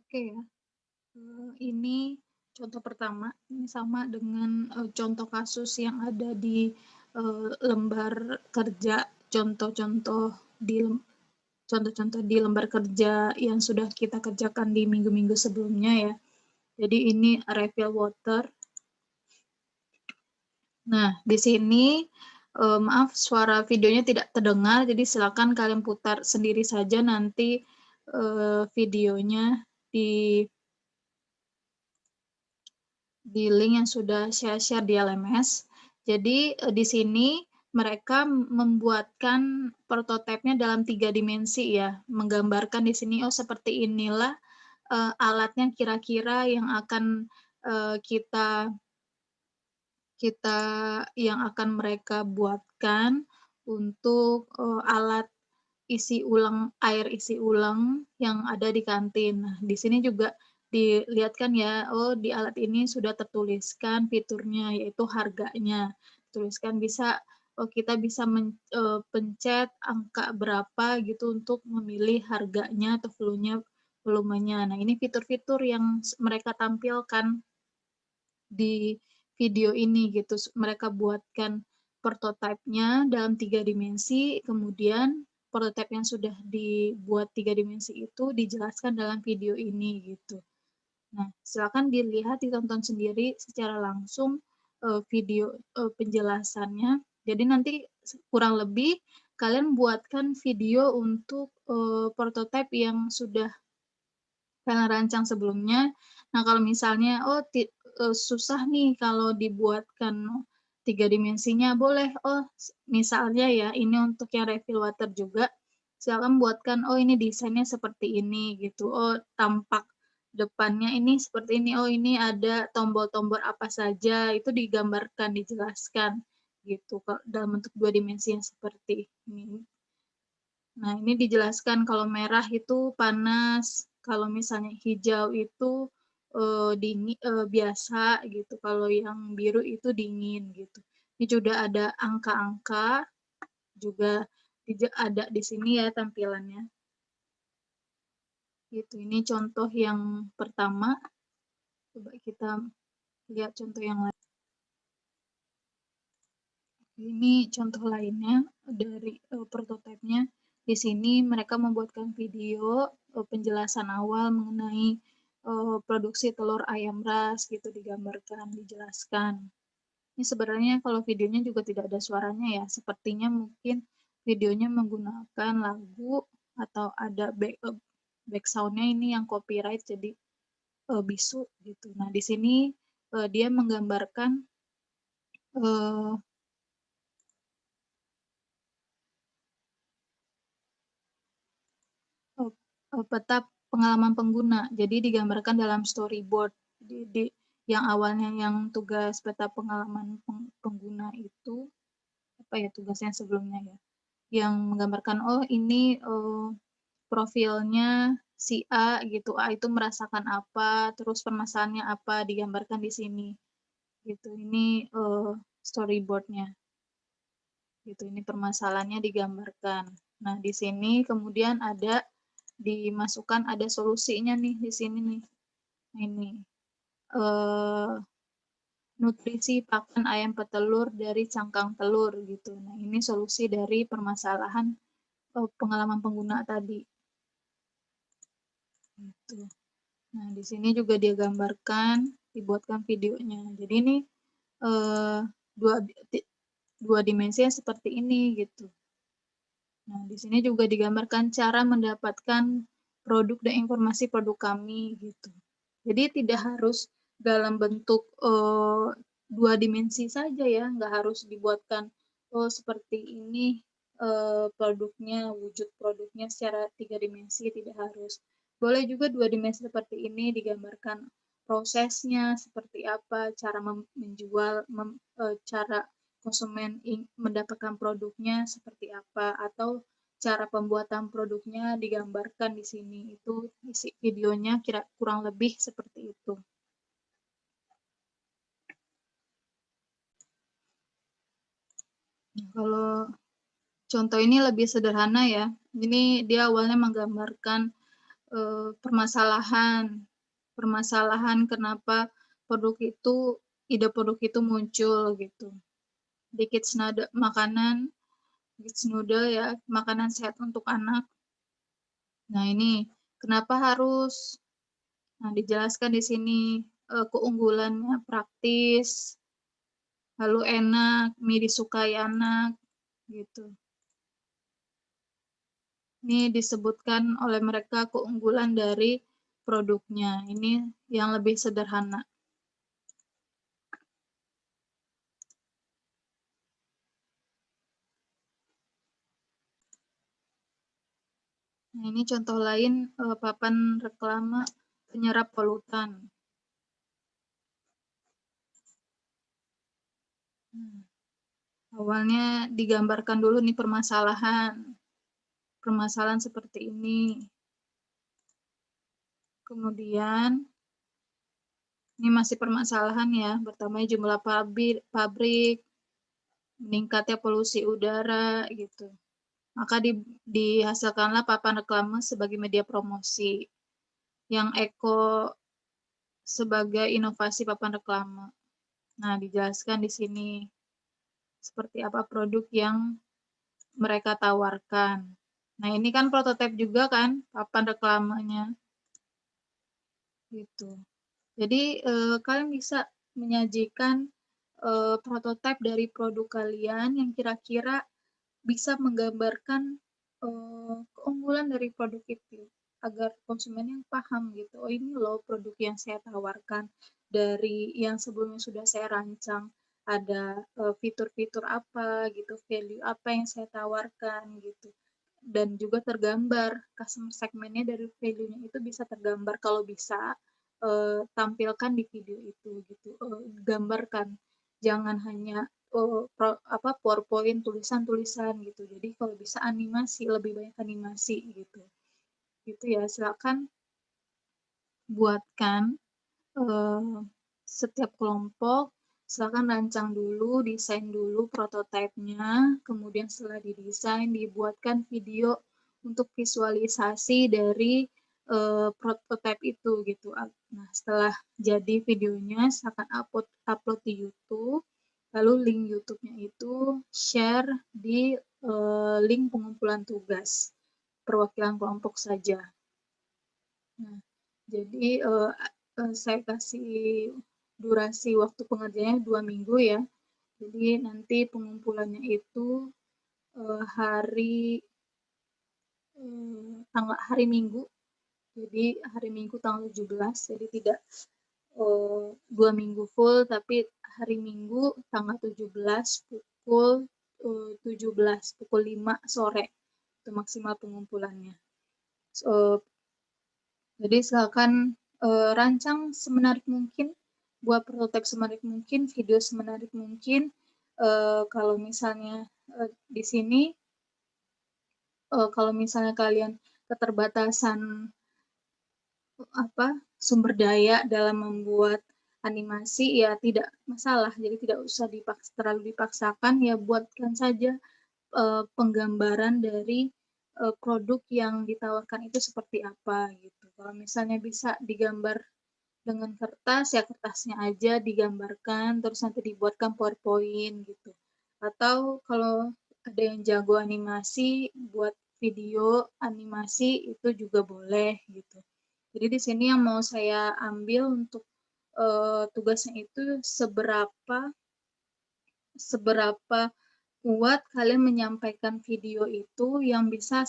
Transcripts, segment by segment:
Oke ya, ini contoh pertama, ini sama dengan, contoh kasus yang ada di, lembar kerja, contoh-contoh di contoh-contoh di lembar kerja yang sudah kita kerjakan di minggu-minggu sebelumnya ya. Jadi ini refill water. Nah, di sini, maaf suara videonya tidak terdengar, jadi silakan kalian putar sendiri saja nanti, videonya di link yang sudah saya share di LMS. Jadi, di sini mereka membuatkan prototipenya dalam 3 dimensi ya, menggambarkan di sini, oh seperti inilah, alatnya kira-kira yang akan, kita kita yang akan mereka buatkan untuk, alat air isi ulang yang ada di kantin. Nah, di sini juga dilihatkan ya, oh di alat ini sudah tertuliskan fiturnya, yaitu harganya. Tuliskan bisa kita bisa pencet angka berapa gitu untuk memilih harganya atau volumenya. Nah, ini fitur-fitur yang mereka tampilkan di video ini gitu. Mereka buatkan prototipenya dalam 3 dimensi, kemudian prototipe yang sudah dibuat 3 dimensi itu dijelaskan dalam video ini gitu. Nah, silakan dilihat, ditonton sendiri secara langsung, video, penjelasannya. Jadi nanti kurang lebih kalian buatkan video untuk, prototipe yang sudah kalian rancang sebelumnya. Nah, kalau misalnya, susah nih kalau dibuatkan 3 dimensinya, boleh, misalnya ya, ini untuk yang refill water juga, silakan buatkan, oh ini desainnya seperti ini gitu, oh tampak depannya ini seperti ini, oh ini ada tombol-tombol apa saja, itu digambarkan, dijelaskan gitu, dalam bentuk 2 dimensi yang seperti ini. Nah, ini dijelaskan kalau merah itu panas, kalau misalnya hijau itu, biasa gitu, kalau yang biru itu dingin gitu. Ini juga ada angka-angka, juga ada di sini ya tampilannya. Gitu, ini contoh yang pertama, coba kita lihat contoh yang lain. Ini contoh lainnya dari, prototipenya. Di sini mereka membuatkan video, penjelasan awal mengenai, produksi telur ayam ras gitu, digambarkan, dijelaskan. Ini sebenarnya kalau videonya juga tidak ada suaranya ya, sepertinya mungkin videonya menggunakan lagu atau ada backsound-nya ini yang copyright jadi, bisu gitu. Nah, di sini, dia menggambarkan, eee peta pengalaman pengguna. Jadi digambarkan dalam storyboard. Di yang awalnya yang tugas peta pengalaman pengguna itu, apa ya tugasnya sebelumnya ya, yang menggambarkan, oh ini, profilnya si A gitu, A itu merasakan apa, terus permasalahannya apa, digambarkan di sini, gitu. Ini, storyboard-nya, gitu. Ini permasalahannya digambarkan. Nah, di sini kemudian ada dimasukkan ada solusinya nih di sini nih. Ini, eee, nutrisi pakan ayam petelur dari cangkang telur gitu. Nah, ini solusi dari permasalahan, pengalaman pengguna tadi, gitu. Nah, di sini juga dia gambarkan, dibuatkan videonya. Jadi ini, eee, dua di 2 dimensinya seperti ini gitu. Nah, di sini juga digambarkan cara mendapatkan produk dan informasi produk kami gitu. Jadi tidak harus dalam bentuk, 2 dimensi saja ya, nggak harus dibuatkan, oh seperti ini, produknya, wujud produknya secara 3 dimensi, tidak harus. Boleh juga 2 dimensi seperti ini digambarkan prosesnya seperti apa, cara menjual, cara konsumen mendapatkan produknya seperti apa, atau cara pembuatan produknya digambarkan di sini. Itu isi videonya kurang lebih seperti itu. Kalau contoh ini lebih sederhana ya. Ini dia awalnya menggambarkan, permasalahan kenapa ide produk itu muncul gitu. Di Kids Noodle ya, makanan sehat untuk anak. Nah ini kenapa harus, nah dijelaskan di sini keunggulannya praktis, lalu enak, mie disukai anak gitu. Ini disebutkan oleh mereka keunggulan dari produknya. Ini yang lebih sederhana. Nah, ini contoh lain papan reklame penyerap polutan. Awalnya digambarkan dulu nih permasalahan seperti ini. Kemudian ini masih permasalahan ya, pertama jumlah pabrik, meningkatnya polusi udara gitu. Maka dihasilkanlah papan reklame sebagai media promosi. Yang eko sebagai inovasi papan reklame. Nah, dijelaskan di sini seperti apa produk yang mereka tawarkan. Nah, ini kan prototipe juga kan papan reklamenya. Gitu. Jadi kalian bisa menyajikan prototipe dari produk kalian yang kira-kira bisa menggambarkan keunggulan dari produk itu agar konsumen yang paham gitu. Oh ini loh produk yang saya tawarkan dari yang sebelumnya sudah saya rancang. Ada fitur-fitur apa gitu, value apa yang saya tawarkan gitu. Dan juga tergambar customer segmennya dari value-nya itu bisa tergambar kalau bisa tampilkan di video itu gitu, gambarkan, jangan hanya PowerPoint tulisan-tulisan gitu. Jadi kalau bisa animasi, lebih banyak animasi gitu. Gitu ya, silakan buatkan setiap kelompok, silakan rancang dulu, desain dulu prototipenya, kemudian setelah didesain dibuatkan video untuk visualisasi dari prototipe itu gitu. Nah, setelah jadi videonya silakan upload di YouTube. Lalu link YouTube-nya itu share di link pengumpulan tugas perwakilan kelompok saja. Nah, jadi saya kasih durasi waktu pengerjaannya 2 minggu ya. Jadi nanti pengumpulannya itu hari Minggu. Jadi hari Minggu tanggal 17, jadi tidak 2 minggu full, tapi hari Minggu tanggal 17 pukul 17, pukul 5 sore. Itu maksimal pengumpulannya. Jadi silakan rancang semenarik mungkin, buat prototipe semenarik mungkin, video semenarik mungkin. Kalau misalnya di sini, kalau misalnya kalian keterbatasan sumber daya dalam membuat animasi ya tidak masalah, jadi tidak usah terlalu dipaksakan, ya buatkan saja penggambaran dari produk yang ditawarkan itu seperti apa gitu. Kalau misalnya bisa digambar dengan kertas, ya kertasnya aja digambarkan, terus nanti dibuatkan PowerPoint gitu. Atau kalau ada yang jago animasi, buat video animasi itu juga boleh gitu. Jadi di sini yang mau saya ambil untuk tugasnya itu seberapa kuat kalian menyampaikan video itu yang bisa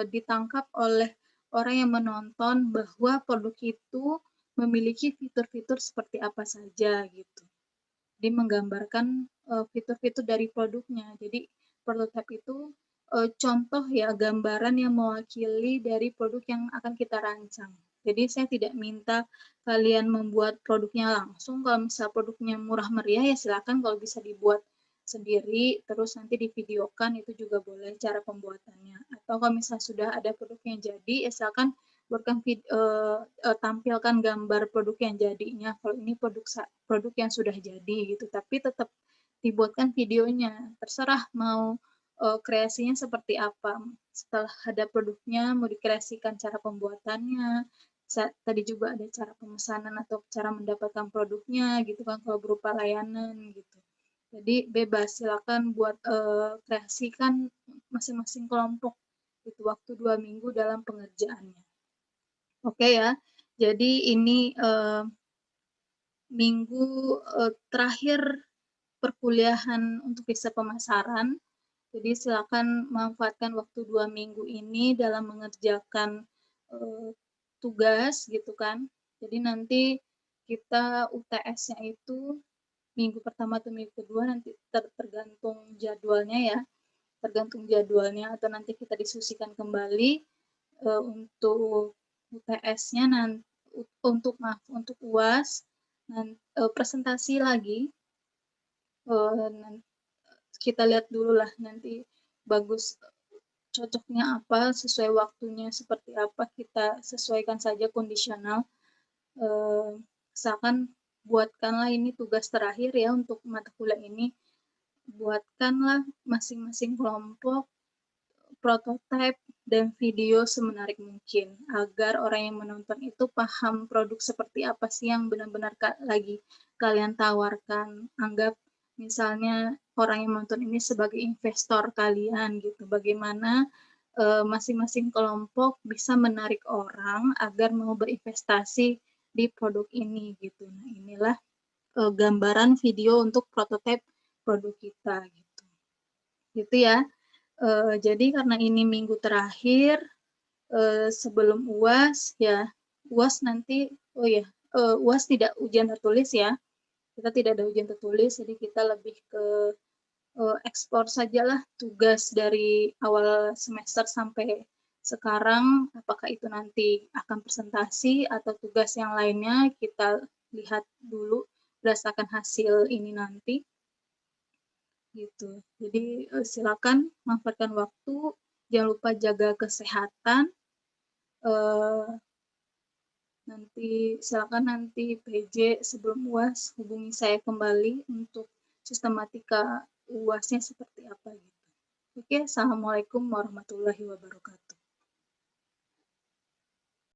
ditangkap oleh orang yang menonton bahwa produk itu memiliki fitur-fitur seperti apa saja gitu. Jadi menggambarkan fitur-fitur dari produknya. Jadi prototipe itu contoh ya, gambaran yang mewakili dari produk yang akan kita rancang. Jadi saya tidak minta kalian membuat produknya langsung. Kalau misalnya produknya murah meriah ya silakan, kalau bisa dibuat sendiri terus nanti divideokan itu juga boleh cara pembuatannya. Atau kalau misalnya sudah ada produk yang jadi ya silakan buatkan tampilkan gambar produk yang jadinya. Kalau ini produk yang sudah jadi gitu, tapi tetap dibuatkan videonya. Terserah mau kreasinya seperti apa. Setelah ada produknya, mau dikreasikan cara pembuatannya, tadi juga ada cara pemesanan atau cara mendapatkan produknya gitu kan, kalau berupa layanan gitu. Jadi bebas, silakan buat kreasikan masing-masing kelompok itu waktu 2 minggu dalam pengerjaannya. Oke ya, jadi ini minggu terakhir perkuliahan untuk riset pemasaran. Jadi silakan manfaatkan waktu 2 minggu ini dalam mengerjakan tugas gitu kan. Jadi nanti kita UTS-nya itu minggu pertama atau minggu kedua nanti tergantung jadwalnya ya, tergantung jadwalnya atau nanti kita diskusikan kembali untuk UTS-nya nanti untuk UAS presentasi lagi kita lihat dulu lah nanti bagus cocoknya apa sesuai waktunya seperti apa kita sesuaikan saja kondisional misalkan buatkanlah ini tugas terakhir ya untuk mata kuliah ini buatkanlah masing-masing kelompok prototipe dan video semenarik mungkin agar orang yang menonton itu paham produk seperti apa sih yang benar-benar lagi kalian tawarkan. Anggap misalnya orang yang menonton ini sebagai investor kalian gitu. Bagaimana masing-masing kelompok bisa menarik orang agar mau berinvestasi di produk ini gitu. Nah, inilah gambaran video untuk prototipe produk kita gitu. Gitu ya. Jadi karena ini minggu terakhir sebelum UAS ya, UAS nanti UAS tidak ujian tertulis ya. Kita tidak ada ujian tertulis, jadi kita lebih ke ekspor sajalah tugas dari awal semester sampai sekarang, apakah itu nanti akan presentasi atau tugas yang lainnya, kita lihat dulu berdasarkan hasil ini nanti. Gitu. Jadi silakan manfaatkan waktu, jangan lupa jaga kesehatan. Nanti silakan nanti PJ sebelum UAS hubungi saya kembali untuk sistematika UASnya seperti apa gitu. Oke, assalamualaikum warahmatullahi wabarakatuh.